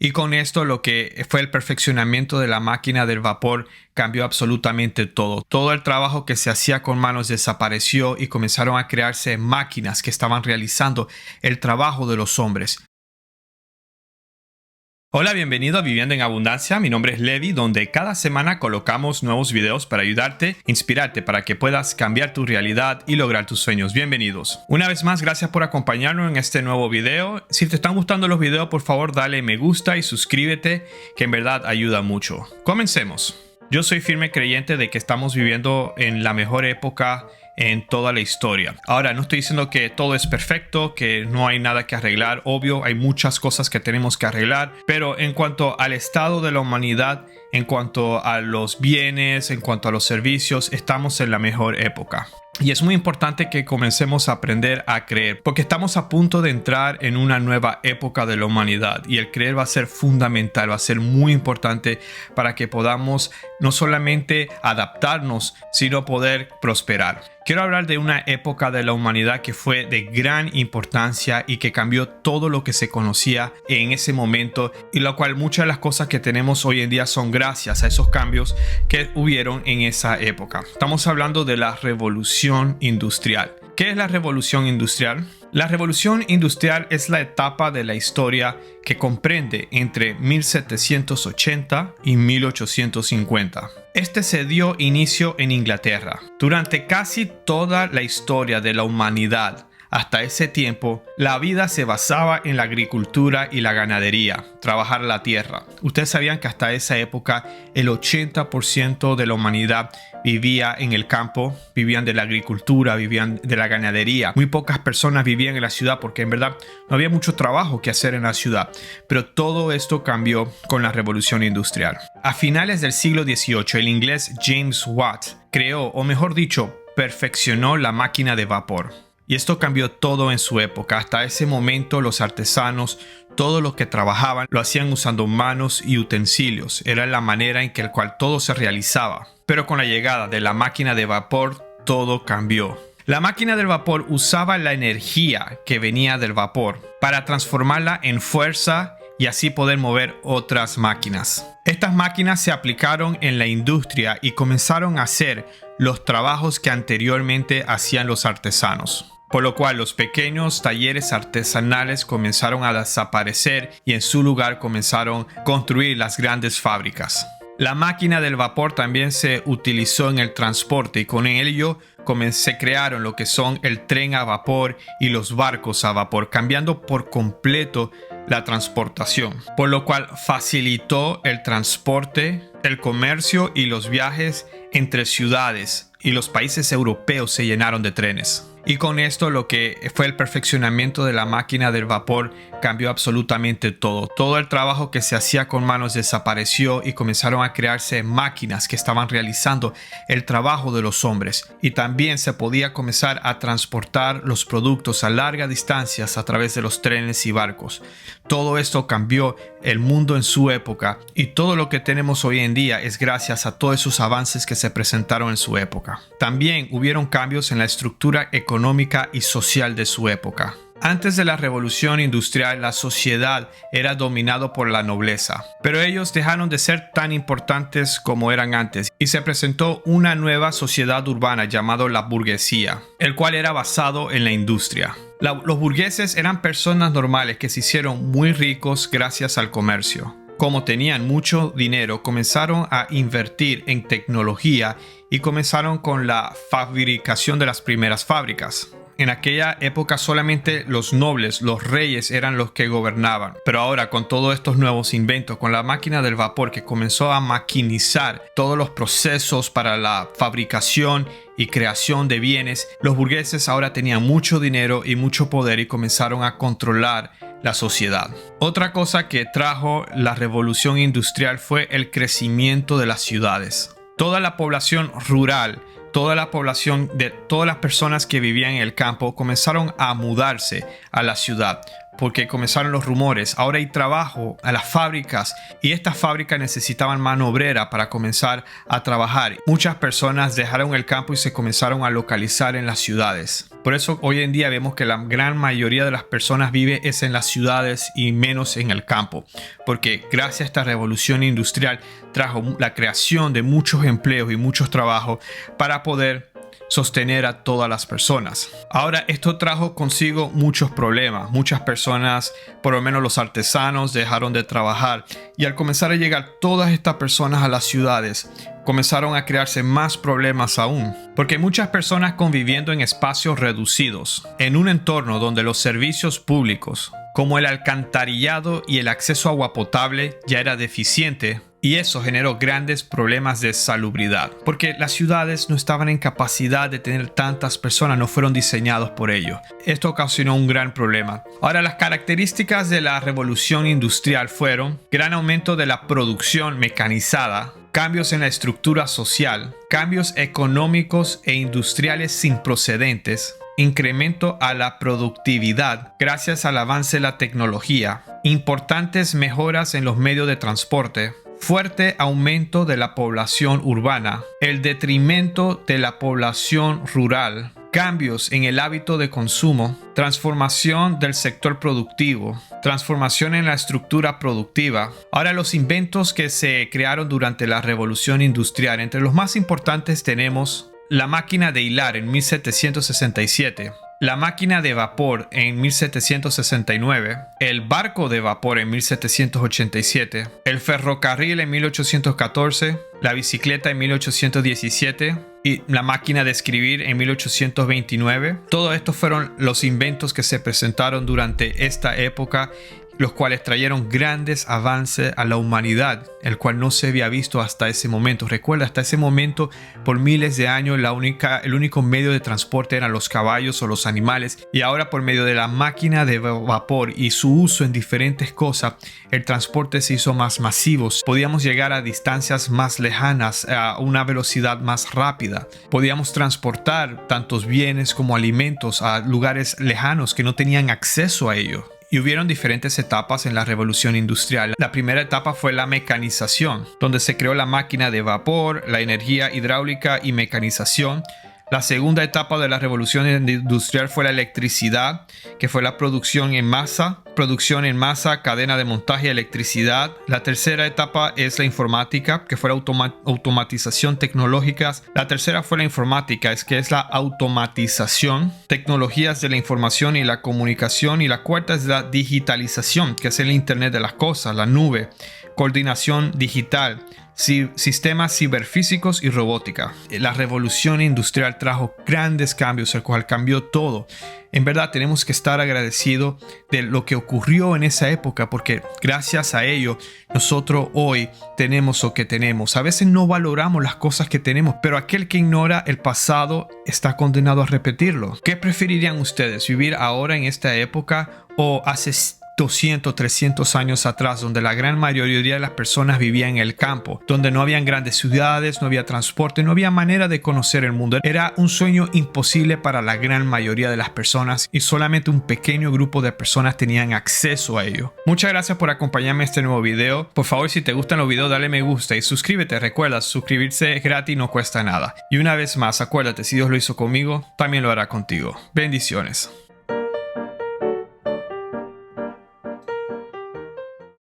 Y con esto lo que fue el perfeccionamiento de la máquina del vapor cambió absolutamente todo. Todo el trabajo que se hacía con manos desapareció y comenzaron a crearse máquinas que estaban realizando el trabajo de los hombres. Hola, bienvenido a Viviendo en Abundancia. Mi nombre es Levi, donde cada semana colocamos nuevos videos para ayudarte, inspirarte para que puedas cambiar tu realidad y lograr tus sueños. Bienvenidos. Una vez más, gracias por acompañarnos en este nuevo video. Si te están gustando los videos, por favor dale me gusta y suscríbete, que en verdad ayuda mucho. Comencemos. Yo soy firme creyente de que estamos viviendo en la mejor época en toda la historia. Ahora, no estoy diciendo que todo es perfecto, que no hay nada que arreglar. Obvio, hay muchas cosas que tenemos que arreglar, pero en cuanto al estado de la humanidad, en cuanto a los bienes, en cuanto a los servicios, estamos en la mejor época. Y es muy importante que comencemos a aprender a creer, porque estamos a punto de entrar en una nueva época de la humanidad y el creer va a ser fundamental, va a ser muy importante para que podamos no solamente adaptarnos, sino poder prosperar. Quiero hablar de una época de la humanidad que fue de gran importancia y que cambió todo lo que se conocía en ese momento, y lo cual muchas de las cosas que tenemos hoy en día son gracias a esos cambios que hubieron en esa época. Estamos hablando de la revolución industrial. ¿Qué es la revolución industrial? La revolución industrial es la etapa de la historia que comprende entre 1780 y 1850. Este se dio inicio en Inglaterra. Durante casi toda la historia de la humanidad, hasta ese tiempo, la vida se basaba en la agricultura y la ganadería, trabajar la tierra. Ustedes sabían que hasta esa época el 80% de la humanidad vivía en el campo, vivían de la agricultura, vivían de la ganadería. Muy pocas personas vivían en la ciudad porque en verdad no había mucho trabajo que hacer en la ciudad. Pero todo esto cambió con la revolución industrial. A finales del siglo XVIII, el inglés James Watt creó, o mejor dicho, perfeccionó la máquina de vapor. Y esto cambió todo en su época. Hasta ese momento los artesanos, todos los que trabajaban, lo hacían usando manos y utensilios. Era la manera en que el cual todo se realizaba. Pero con la llegada de la máquina de vapor, todo cambió. La máquina del vapor usaba la energía que venía del vapor para transformarla en fuerza y así poder mover otras máquinas. Estas máquinas se aplicaron en la industria y comenzaron a hacer los trabajos que anteriormente hacían los artesanos. Por lo cual los pequeños talleres artesanales comenzaron a desaparecer y en su lugar comenzaron a construir las grandes fábricas. La máquina del vapor también se utilizó en el transporte y con ello se crearon lo que son el tren a vapor y los barcos a vapor, cambiando por completo la transportación, por lo cual facilitó el transporte, el comercio y los viajes entre ciudades, y los países europeos se llenaron de trenes. Y con esto lo que fue el perfeccionamiento de la máquina del vapor cambió absolutamente todo. Todo el trabajo que se hacía con manos desapareció y comenzaron a crearse máquinas que estaban realizando el trabajo de los hombres. Y también se podía comenzar a transportar los productos a largas distancias a través de los trenes y barcos. Todo esto cambió el mundo en su época y todo lo que tenemos hoy en día es gracias a todos esos avances que se presentaron en su época. También hubieron cambios en la estructura económica y social de su época. Antes de la revolución industrial, la sociedad era dominada por la nobleza, pero ellos dejaron de ser tan importantes como eran antes y se presentó una nueva sociedad urbana llamada la burguesía, el cual era basado en la industria. Los burgueses eran personas normales que se hicieron muy ricos gracias al comercio. Como tenían mucho dinero, comenzaron a invertir en tecnología y comenzaron con la fabricación de las primeras fábricas. En aquella época solamente los nobles, los reyes eran los que gobernaban. Pero ahora con todos estos nuevos inventos, con la máquina del vapor que comenzó a maquinizar todos los procesos para la fabricación y creación de bienes, los burgueses ahora tenían mucho dinero y mucho poder y comenzaron a controlar la sociedad. Otra cosa que trajo la revolución industrial fue el crecimiento de las ciudades. Toda la población rural, toda la población de todas las personas que vivían en el campo comenzaron a mudarse a la ciudad. porque comenzaron los rumores. Ahora hay trabajo a las fábricas y estas fábricas necesitaban mano obrera para comenzar a trabajar. Muchas personas dejaron el campo y se comenzaron a localizar en las ciudades. Por eso hoy en día vemos que la gran mayoría de las personas vive es en las ciudades y menos en el campo, porque gracias a esta revolución industrial trajo la creación de muchos empleos y muchos trabajos para poder sostener a todas las personas. Ahora, esto trajo consigo muchos problemas. Muchas personas, por lo menos los artesanos, dejaron de trabajar, y al comenzar a llegar todas estas personas a las ciudades, comenzaron a crearse más problemas aún, porque muchas personas conviviendo en espacios reducidos, en un entorno donde los servicios públicos, como el alcantarillado y el acceso a agua potable, ya era deficiente. Y eso generó grandes problemas de salubridad, porque las ciudades no estaban en capacidad de tener tantas personas, no fueron diseñados por ello. Esto ocasionó un gran problema. Ahora, las características de la revolución industrial fueron gran aumento de la producción mecanizada, cambios en la estructura social, cambios económicos e industriales sin precedentes, incremento a la productividad gracias al avance de la tecnología, importantes mejoras en los medios de transporte, fuerte aumento de la población urbana, el detrimento de la población rural, cambios en el hábito de consumo, transformación del sector productivo, transformación en la estructura productiva. Ahora, los inventos que se crearon durante la revolución industrial, entre los más importantes tenemos la máquina de hilar en 1767, la máquina de vapor en 1769, el barco de vapor en 1787, el ferrocarril en 1814, la bicicleta en 1817 y la máquina de escribir en 1829. Todos estos fueron los inventos que se presentaron durante esta época, los cuales trajeron grandes avances a la humanidad, el cual no se había visto hasta ese momento. Recuerda, hasta ese momento, por miles de años, el único medio de transporte eran los caballos o los animales, y ahora por medio de la máquina de vapor y su uso en diferentes cosas, el transporte se hizo más masivo. Podíamos llegar a distancias más lejanas, a una velocidad más rápida. Podíamos transportar tantos bienes como alimentos a lugares lejanos que no tenían acceso a ello. Y hubieron diferentes etapas en la revolución industrial. La primera etapa fue la mecanización, donde se creó la máquina de vapor, la energía hidráulica y mecanización. La segunda etapa de la revolución industrial fue la electricidad, que fue la producción en masa, cadena de montaje y electricidad. La tercera etapa es la informática, que fue la automatización tecnológica. La tercera fue la informática, que es la automatización, tecnologías de la información y la comunicación. Y la cuarta es la digitalización, que es el Internet de las cosas, la nube, coordinación digital, sistemas ciberfísicos y robótica. La revolución industrial trajo grandes cambios, el cual cambió todo. En verdad tenemos que estar agradecidos de lo que ocurrió en esa época, porque gracias a ello nosotros hoy tenemos lo que tenemos. A veces no valoramos las cosas que tenemos, pero aquel que ignora el pasado está condenado a repetirlo. ¿Qué preferirían ustedes? ¿Vivir ahora en esta época o hace 200, 300 años atrás, donde la gran mayoría de las personas vivían en el campo, donde no habían grandes ciudades, no había transporte, no había manera de conocer el mundo? Era un sueño imposible para la gran mayoría de las personas y solamente un pequeño grupo de personas tenían acceso a ello. Muchas gracias por acompañarme en este nuevo video. Por favor, si te gustan los videos, dale me gusta y suscríbete. Recuerda, suscribirse es gratis, no cuesta nada. Y una vez más, acuérdate, si Dios lo hizo conmigo, también lo hará contigo. Bendiciones.